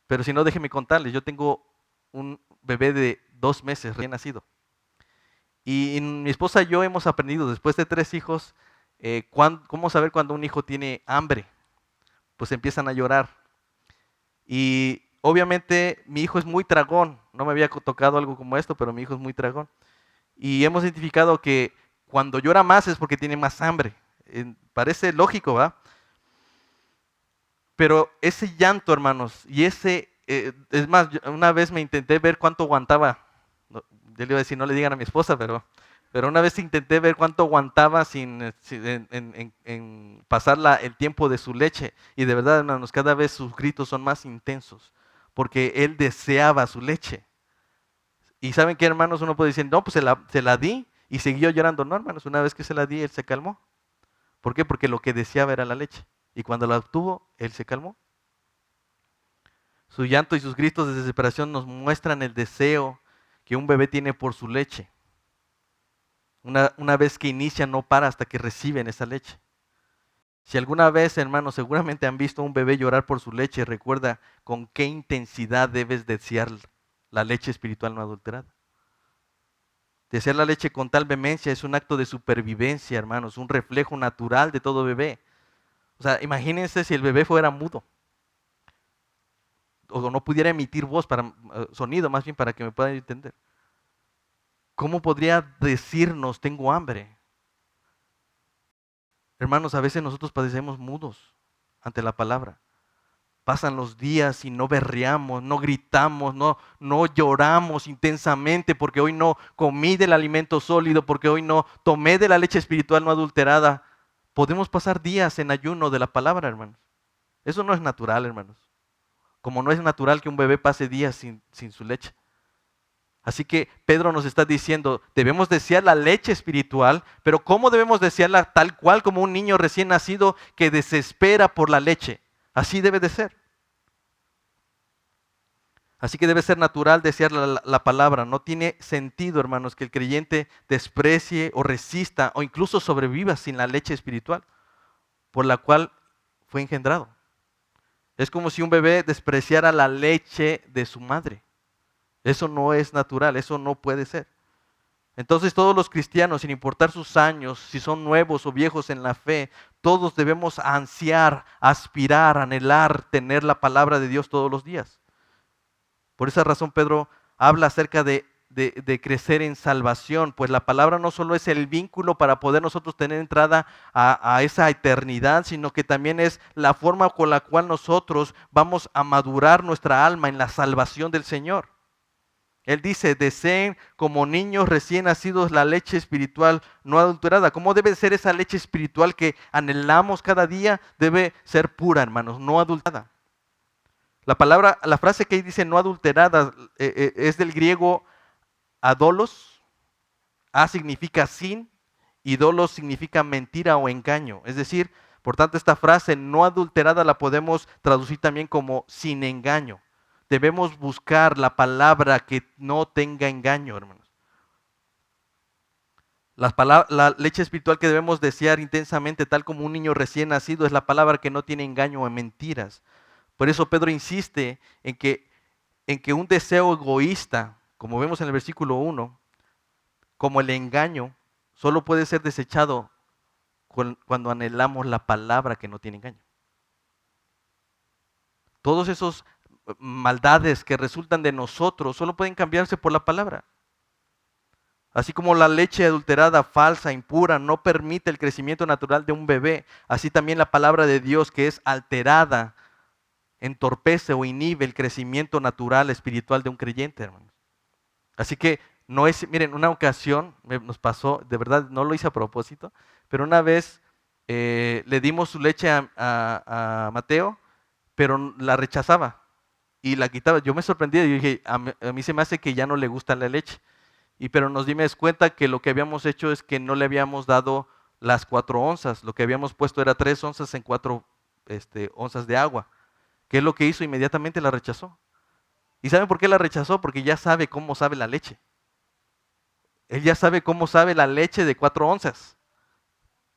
Pero si no, déjenme contarles, yo tengo un bebé de 2 meses recién nacido. Y mi esposa y yo hemos aprendido, después de 3 hijos, cómo saber cuando un hijo tiene hambre. Pues empiezan a llorar. Y obviamente mi hijo es muy tragón. No me había tocado algo como esto, pero mi hijo es muy tragón. Y hemos identificado que cuando llora más es porque tiene más hambre. Parece lógico, ¿verdad? Pero ese llanto, hermanos, y es más, una vez me intenté ver cuánto aguantaba. Yo le iba a decir, no le digan a mi esposa, pero una vez intenté ver cuánto aguantaba en pasar el tiempo de su leche. Y de verdad, hermanos, cada vez sus gritos son más intensos, porque él deseaba su leche. Y ¿saben qué, hermanos? Uno puede decir, no, pues se la di y siguió llorando. No, hermanos, una vez que se la di, él se calmó. ¿Por qué? Porque lo que deseaba era la leche. Y cuando la obtuvo, él se calmó. Su llanto y sus gritos de desesperación nos muestran el deseo que un bebé tiene por su leche. Una vez que inicia, no para hasta que reciben esa leche. Si alguna vez, hermanos, seguramente han visto a un bebé llorar por su leche, recuerda con qué intensidad debes desear la leche espiritual no adulterada. Desear la leche con tal vehemencia es un acto de supervivencia, hermanos, un reflejo natural de todo bebé. O sea, imagínense si el bebé fuera mudo o no pudiera emitir voz sonido, más bien para que me puedan entender. ¿Cómo podría decirnos tengo hambre? Hermanos, a veces nosotros padecemos mudos ante la palabra. Pasan los días y no berreamos, no gritamos, no lloramos intensamente porque hoy no comí del alimento sólido, porque hoy no tomé de la leche espiritual no adulterada. Podemos pasar días en ayuno de la palabra, hermanos. Eso no es natural, hermanos. Como no es natural que un bebé pase días sin su leche. Así que Pedro nos está diciendo, debemos desear la leche espiritual, pero ¿cómo debemos desearla? Tal cual como un niño recién nacido que desespera por la leche. Así debe de ser. Así que debe ser natural desear la palabra. No tiene sentido, hermanos, que el creyente desprecie o resista o incluso sobreviva sin la leche espiritual por la cual fue engendrado. Es como si un bebé despreciara la leche de su madre. Eso no es natural, eso no puede ser. Entonces todos los cristianos, sin importar sus años, si son nuevos o viejos en la fe, todos debemos ansiar, aspirar, anhelar, tener la palabra de Dios todos los días. Por esa razón Pedro habla acerca de crecer en salvación, pues la palabra no solo es el vínculo para poder nosotros tener entrada a esa eternidad, sino que también es la forma con la cual nosotros vamos a madurar nuestra alma en la salvación del Señor. Él dice, deseen como niños recién nacidos la leche espiritual no adulterada. ¿Cómo debe ser esa leche espiritual que anhelamos cada día? Debe ser pura, hermanos, no adulterada. La frase que ahí dice no adulterada es del griego adolos. A significa sin y dolos significa mentira o engaño. Es decir, por tanto, esta frase no adulterada la podemos traducir también como sin engaño. Debemos buscar la palabra que no tenga engaño, hermanos. La leche espiritual que debemos desear intensamente, tal como un niño recién nacido, es la palabra que no tiene engaño o mentiras. Por eso Pedro insiste en que un deseo egoísta, como vemos en el versículo 1, como el engaño, solo puede ser desechado cuando anhelamos la palabra que no tiene engaño. Todos esos maldades que resultan de nosotros solo pueden cambiarse por la palabra. Así como la leche adulterada, falsa, impura, no permite el crecimiento natural de un bebé, así también la palabra de Dios que es alterada, entorpece o inhibe el crecimiento natural espiritual de un creyente, hermanos. Así que no es, miren, una ocasión nos pasó, de verdad no lo hice a propósito, pero una vez le dimos su leche a Mateo pero la rechazaba y la quitaba. Yo me sorprendía y dije, a mí se me hace que ya no le gusta la leche. Pero nos dimos cuenta que lo que habíamos hecho es que no le habíamos dado las 4 onzas. Lo que habíamos puesto era 3 onzas en 4 onzas de agua. ¿Qué es lo que hizo? Inmediatamente la rechazó. ¿Y saben por qué la rechazó? Porque ya sabe cómo sabe la leche. Él ya sabe cómo sabe la leche de 4 onzas.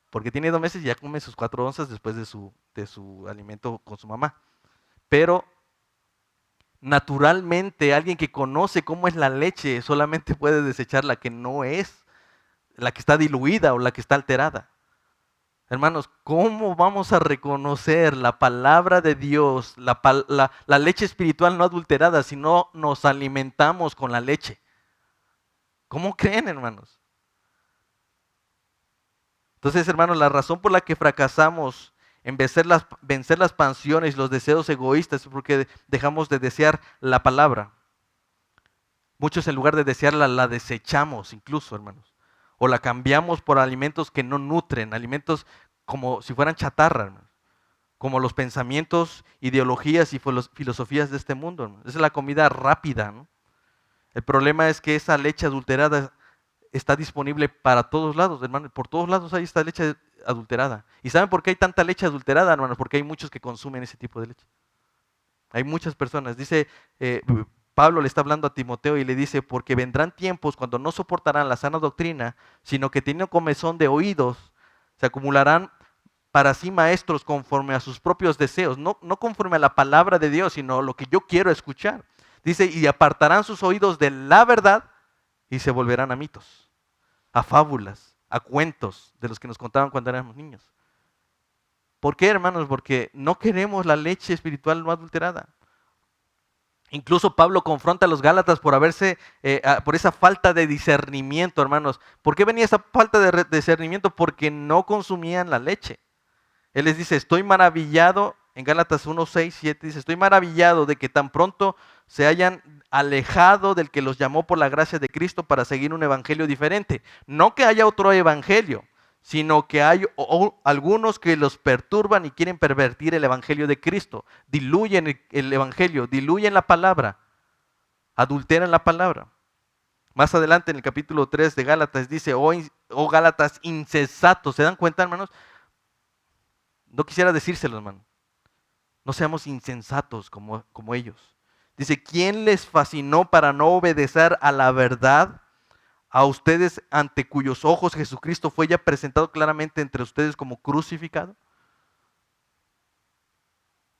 Porque tiene 2 meses y ya come sus 4 onzas después de su alimento con su mamá. Pero naturalmente alguien que conoce cómo es la leche solamente puede desechar la que no es, la que está diluida o la que está alterada. Hermanos, ¿cómo vamos a reconocer la palabra de Dios, la leche espiritual no adulterada, si no nos alimentamos con la leche? ¿Cómo creen, hermanos? Entonces, hermanos, la razón por la que fracasamos en vencer las pasiones y los deseos egoístas es porque dejamos de desear la palabra. Muchos en lugar de desearla, la desechamos incluso, hermanos. O la cambiamos por alimentos que no nutren, alimentos como si fueran chatarra, hermanos. Como los pensamientos, ideologías y filosofías de este mundo, hermanos. Esa es la comida rápida, ¿no? El problema es que esa leche adulterada está disponible para todos lados, hermanos. Por todos lados hay esta leche adulterada. ¿Y saben por qué hay tanta leche adulterada, hermanos? Porque hay muchos que consumen ese tipo de leche. Hay muchas personas. Dice, Pablo le está hablando a Timoteo y le dice, porque vendrán tiempos cuando no soportarán la sana doctrina, sino que teniendo comezón de oídos, se acumularán para sí maestros conforme a sus propios deseos, no conforme a la palabra de Dios, sino lo que yo quiero escuchar. Dice, y apartarán sus oídos de la verdad y se volverán a mitos, a fábulas, a cuentos de los que nos contaban cuando éramos niños. ¿Por qué, hermanos? Porque no queremos la leche espiritual no adulterada. Incluso Pablo confronta a los Gálatas por esa falta de discernimiento, hermanos. ¿Por qué venía esa falta de discernimiento? Porque no consumían la leche. Él les dice, estoy maravillado, en Gálatas 1, 6, 7 dice, estoy maravillado de que tan pronto se hayan alejado del que los llamó por la gracia de Cristo para seguir un evangelio diferente. No que haya otro evangelio, sino que hay algunos que los perturban y quieren pervertir el evangelio de Cristo. Diluyen el evangelio, diluyen la palabra, adulteran la palabra. Más adelante en el capítulo 3 de Gálatas dice, oh Gálatas insensatos, ¿se dan cuenta, hermanos? No quisiera decírselo, hermano. No seamos insensatos como ellos. Dice, ¿quién les fascinó para no obedecer a la verdad? A ustedes ante cuyos ojos Jesucristo fue ya presentado claramente entre ustedes como crucificado.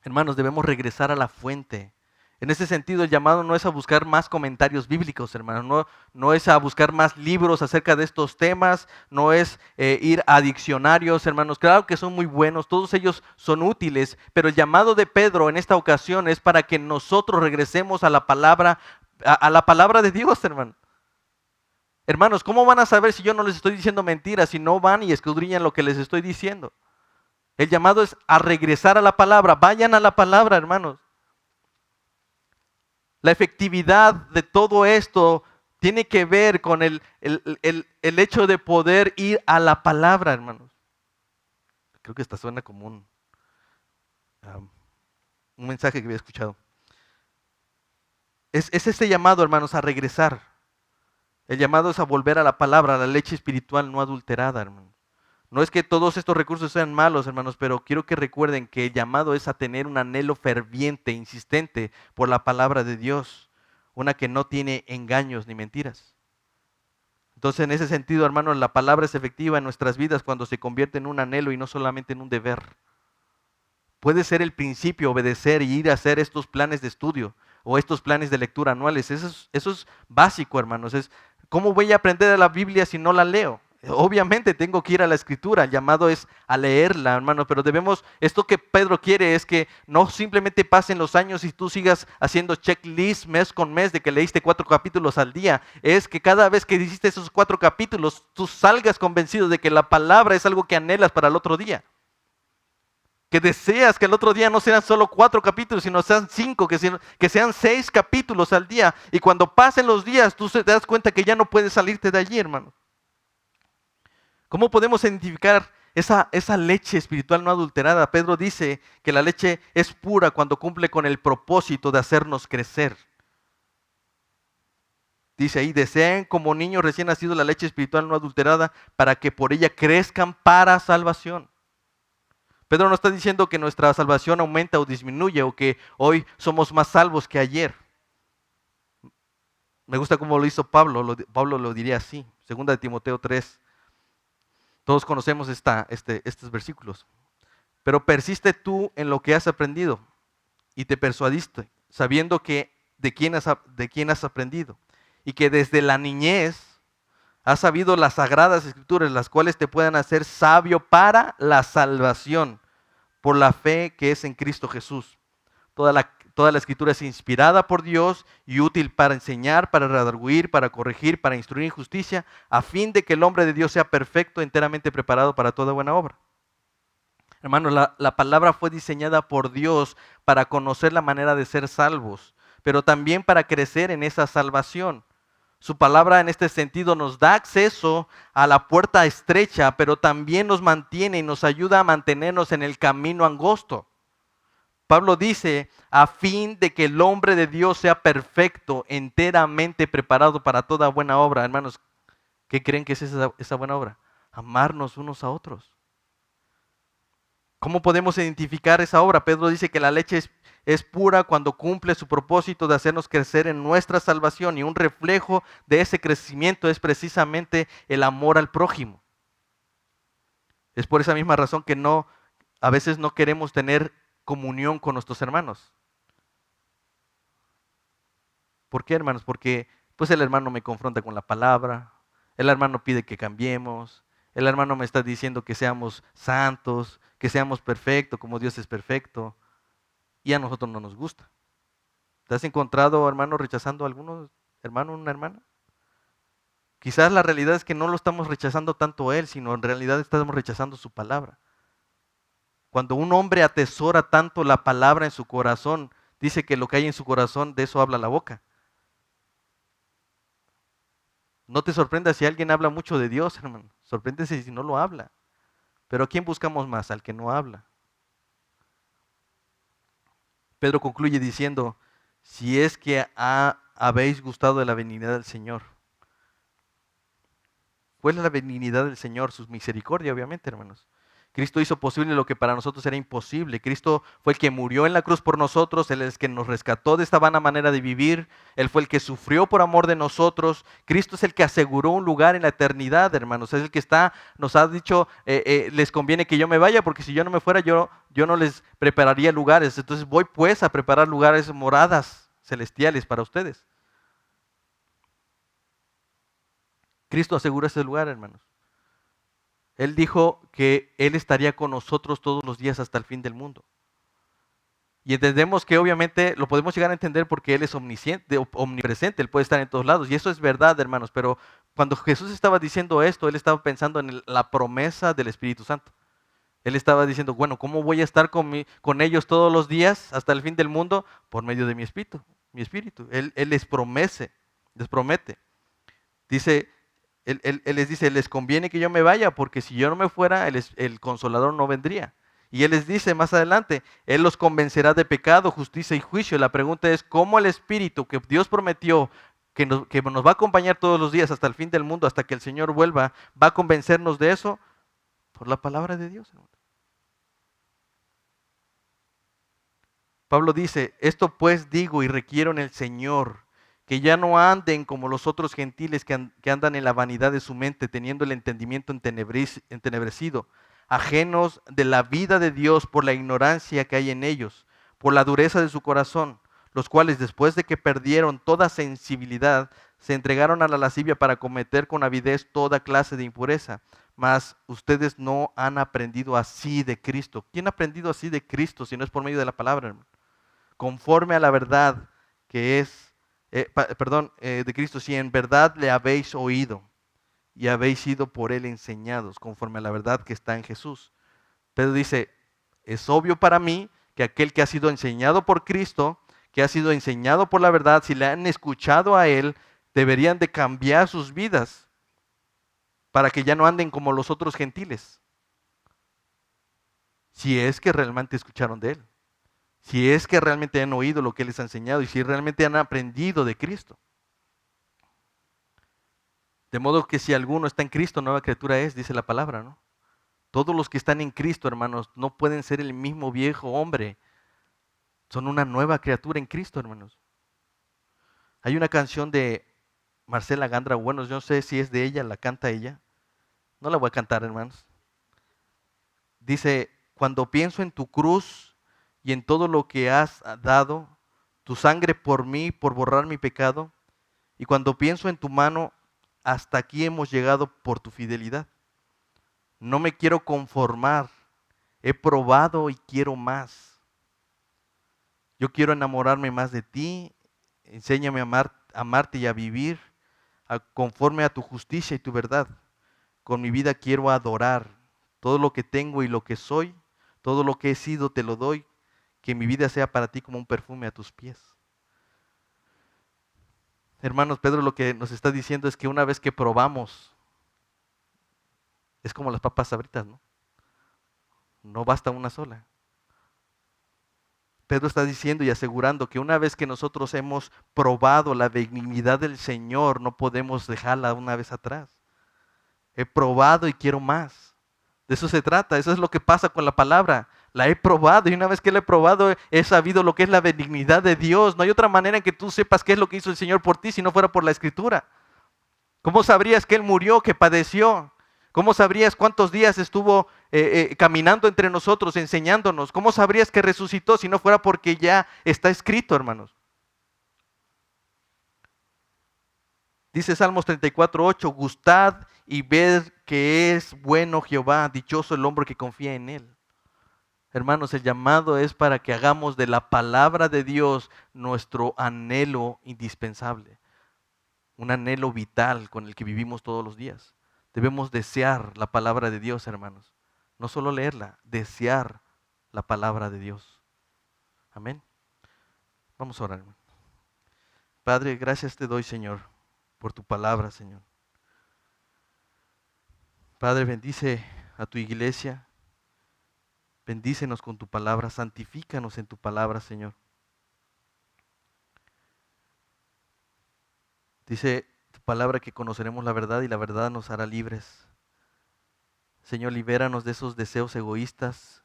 Hermanos, debemos regresar a la fuente. En ese sentido, el llamado no es a buscar más comentarios bíblicos, hermanos, no es a buscar más libros acerca de estos temas, no es ir a diccionarios, hermanos. Claro que son muy buenos, todos ellos son útiles, pero el llamado de Pedro en esta ocasión es para que nosotros regresemos a la palabra de Dios, hermano. Hermanos, ¿cómo van a saber si yo no les estoy diciendo mentiras, si no van y escudriñan lo que les estoy diciendo? El llamado es a regresar a la palabra, vayan a la palabra, hermanos. La efectividad de todo esto tiene que ver con el hecho de poder ir a la palabra, hermanos. Creo que esta suena como un mensaje que había escuchado. Es este llamado, hermanos, a regresar. El llamado es a volver a la palabra, a la leche espiritual no adulterada, hermanos. No es que todos estos recursos sean malos, hermanos, pero quiero que recuerden que el llamado es a tener un anhelo ferviente, insistente por la palabra de Dios, una que no tiene engaños ni mentiras. Entonces, en ese sentido, hermanos, la palabra es efectiva en nuestras vidas cuando se convierte en un anhelo y no solamente en un deber. Puede ser el principio, obedecer y ir a hacer estos planes de estudio o estos planes de lectura anuales. Eso es básico, hermanos. ¿Cómo voy a aprender la Biblia si no la leo? Obviamente tengo que ir a la escritura, el llamado es a leerla, hermano, pero esto que Pedro quiere es que no simplemente pasen los años y tú sigas haciendo checklist mes con mes de que leíste 4 capítulos al día, es que cada vez que hiciste esos 4 capítulos, tú salgas convencido de que la palabra es algo que anhelas para el otro día. Que deseas que el otro día no sean solo 4 capítulos, sino sean 5, que sean 6 capítulos al día. Y cuando pasen los días, tú te das cuenta que ya no puedes salirte de allí, hermano. ¿Cómo podemos identificar esa leche espiritual no adulterada. Pedro dice que la leche es pura cuando cumple con el propósito de hacernos crecer. Dice ahí, deseen como niños recién nacidos la leche espiritual no adulterada para que por ella crezcan para salvación. Pedro no está diciendo que nuestra salvación aumenta o disminuye o que hoy somos más salvos que ayer. Me gusta cómo lo hizo Pablo. Pablo lo diría así. Segunda de Timoteo 3. Todos conocemos estos versículos. Pero persiste tú en lo que has aprendido y te persuadiste, sabiendo que de quién has aprendido y que desde la niñez has sabido las sagradas escrituras, las cuales te puedan hacer sabio para la salvación por la fe que es en Cristo Jesús. Toda la escritura es inspirada por Dios y útil para enseñar, para redarguir, para corregir, para instruir en justicia, a fin de que el hombre de Dios sea perfecto, enteramente preparado para toda buena obra. Hermanos, la palabra fue diseñada por Dios para conocer la manera de ser salvos, pero también para crecer en esa salvación. Su palabra en este sentido nos da acceso a la puerta estrecha, pero también nos mantiene y nos ayuda a mantenernos en el camino angosto. Pablo dice, a fin de que el hombre de Dios sea perfecto, enteramente preparado para toda buena obra. Hermanos, ¿qué creen que es esa buena obra? Amarnos unos a otros. ¿Cómo podemos identificar esa obra? Pedro dice que la leche es pura cuando cumple su propósito de hacernos crecer en nuestra salvación, y un reflejo de ese crecimiento es precisamente el amor al prójimo. Es por esa misma razón que a veces no queremos tener comunión con nuestros hermanos. ¿Por qué, hermanos? Porque pues el hermano me confronta con la palabra, el hermano pide que cambiemos, el hermano me está diciendo que seamos santos, que seamos perfectos como Dios es perfecto, y a nosotros no nos gusta. ¿Te has encontrado, hermano, rechazando a algunos hermano o una hermana? Quizás la realidad es que no lo estamos rechazando tanto a él, sino en realidad estamos rechazando su palabra. Cuando un hombre atesora tanto la palabra en su corazón, dice que lo que hay en su corazón, de eso habla la boca. No te sorprendas si alguien habla mucho de Dios, hermano. Sorpréndese si no lo habla. Pero ¿a quién buscamos más? Al que no habla. Pedro concluye diciendo, si es que habéis gustado de la benignidad del Señor. ¿Cuál es la benignidad del Señor? Su misericordia, obviamente, hermanos. Cristo hizo posible lo que para nosotros era imposible. Cristo fue el que murió en la cruz por nosotros, Él es el que nos rescató de esta vana manera de vivir, Él fue el que sufrió por amor de nosotros. Cristo es el que aseguró un lugar en la eternidad, hermanos. Es el que nos ha dicho, les conviene que yo me vaya, porque si yo no me fuera, yo no les prepararía lugares. Entonces voy pues a preparar lugares, moradas celestiales para ustedes. Cristo aseguró ese lugar, hermanos. Él dijo que Él estaría con nosotros todos los días hasta el fin del mundo. Y entendemos que obviamente lo podemos llegar a entender porque Él es omnipresente, Él puede estar en todos lados. Y eso es verdad, hermanos. Pero cuando Jesús estaba diciendo esto, Él estaba pensando en la promesa del Espíritu Santo. Él estaba diciendo, bueno, ¿cómo voy a estar con ellos todos los días hasta el fin del mundo? Por medio de mi Espíritu. Él les promete. Dice, él les dice, les conviene que yo me vaya, porque si yo no me fuera, el Consolador no vendría. Y Él les dice más adelante, Él los convencerá de pecado, justicia y juicio. La pregunta es, ¿cómo el Espíritu que Dios prometió que nos va a acompañar todos los días hasta el fin del mundo, hasta que el Señor vuelva, va a convencernos de eso? Por la palabra de Dios, hermano. Pablo dice, esto pues digo y requiero en el Señor, que ya no anden como los otros gentiles que andan en la vanidad de su mente, teniendo el entendimiento entenebrecido, ajenos de la vida de Dios por la ignorancia que hay en ellos, por la dureza de su corazón, los cuales después de que perdieron toda sensibilidad, se entregaron a la lascivia para cometer con avidez toda clase de impureza. Mas ustedes no han aprendido así de Cristo. ¿Quién ha aprendido así de Cristo si no es por medio de la palabra, hermano? Conforme a la verdad que es, de Cristo, si en verdad le habéis oído y habéis sido por Él enseñados, conforme a la verdad que está en Jesús. Pedro dice, es obvio para mí que aquel que ha sido enseñado por Cristo, que ha sido enseñado por la verdad, si le han escuchado a Él, deberían de cambiar sus vidas para que ya no anden como los otros gentiles. Si es que realmente escucharon de Él, si es que realmente han oído lo que Él les ha enseñado y si realmente han aprendido de Cristo. De modo que si alguno está en Cristo, nueva criatura es, dice la palabra, ¿no? Todos los que están en Cristo, hermanos, no pueden ser el mismo viejo hombre. Son una nueva criatura en Cristo, hermanos. Hay una canción de Marcela Gandra, bueno, yo no sé si es de ella, la canta ella. No la voy a cantar, hermanos. Dice, cuando pienso en tu cruz y en todo lo que has dado, tu sangre por mí, por borrar mi pecado, y cuando pienso en tu mano, hasta aquí hemos llegado por tu fidelidad. No me quiero conformar, he probado y quiero más. Yo quiero enamorarme más de ti, enséñame a amarte y a vivir conforme a tu justicia y tu verdad. Con mi vida quiero adorar. Todo lo que tengo y lo que soy, todo lo que he sido te lo doy. Que mi vida sea para ti como un perfume a tus pies. Hermanos, Pedro lo que nos está diciendo es que una vez que probamos, es como las papas sabritas, ¿no? No basta una sola. Pedro está diciendo y asegurando que una vez que nosotros hemos probado la benignidad del Señor, no podemos dejarla una vez atrás. He probado y quiero más. De eso se trata, eso es lo que pasa con la palabra. La he probado y una vez que la he probado he sabido lo que es la benignidad de Dios. No hay otra manera en que tú sepas qué es lo que hizo el Señor por ti si no fuera por la Escritura. ¿Cómo sabrías que Él murió, que padeció? ¿Cómo sabrías cuántos días estuvo caminando entre nosotros, enseñándonos? ¿Cómo sabrías que resucitó si no fuera porque ya está escrito, hermanos? Dice Salmos 34:8, gustad y ved que es bueno Jehová, dichoso el hombre que confía en Él. Hermanos, el llamado es para que hagamos de la palabra de Dios nuestro anhelo indispensable, un anhelo vital con el que vivimos todos los días. Debemos desear la palabra de Dios, hermanos. No solo leerla, desear la palabra de Dios. Amén. Vamos a orar, hermano. Padre, gracias te doy, Señor, por tu palabra, Señor. Padre, bendice a tu iglesia. Bendícenos con tu palabra, santifícanos en tu palabra, Señor. Dice tu palabra que conoceremos la verdad y la verdad nos hará libres. Señor, libéranos de esos deseos egoístas,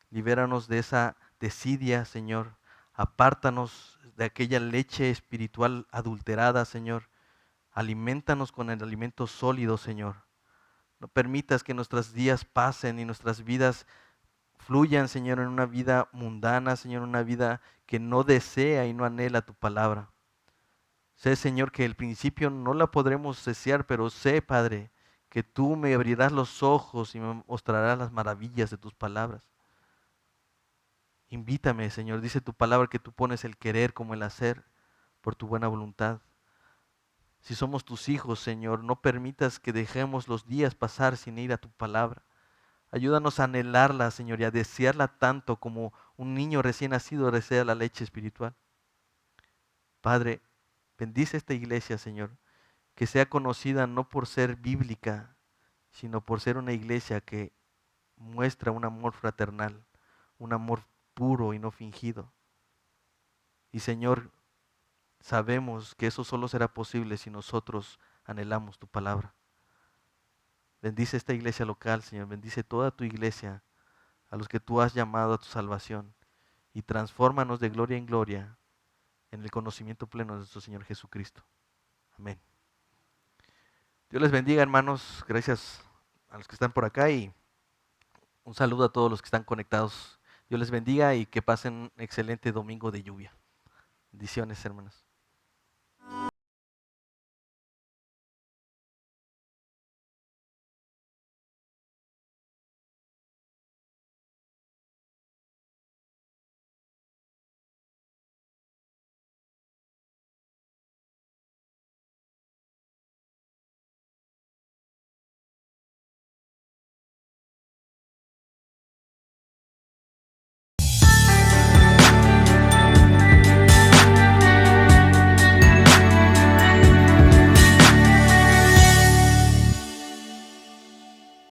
libéranos de esa desidia, Señor. Apártanos de aquella leche espiritual adulterada, Señor. Aliméntanos con el alimento sólido, Señor. No permitas que nuestros días pasen y nuestras vidas fluyan, Señor, en una vida mundana, Señor, una vida que no desea y no anhela tu palabra. Sé, Señor, que el principio no la podremos desear, pero sé, Padre, que tú me abrirás los ojos y me mostrarás las maravillas de tus palabras. Invítame, Señor, dice tu palabra que tú pones el querer como el hacer por tu buena voluntad. Si somos tus hijos, Señor, no permitas que dejemos los días pasar sin ir a tu palabra. Ayúdanos a anhelarla, Señor, y a desearla tanto como un niño recién nacido desea la leche espiritual. Padre, bendice esta iglesia, Señor, que sea conocida no por ser bíblica, sino por ser una iglesia que muestra un amor fraternal, un amor puro y no fingido. Y Señor, sabemos que eso solo será posible si nosotros anhelamos tu palabra. Bendice esta iglesia local, Señor, bendice toda tu iglesia, a los que tú has llamado a tu salvación, y transfórmanos de gloria en gloria en el conocimiento pleno de nuestro Señor Jesucristo. Amén. Dios les bendiga, hermanos. Gracias a los que están por acá y un saludo a todos los que están conectados. Dios les bendiga y que pasen un excelente domingo de lluvia. Bendiciones, hermanos.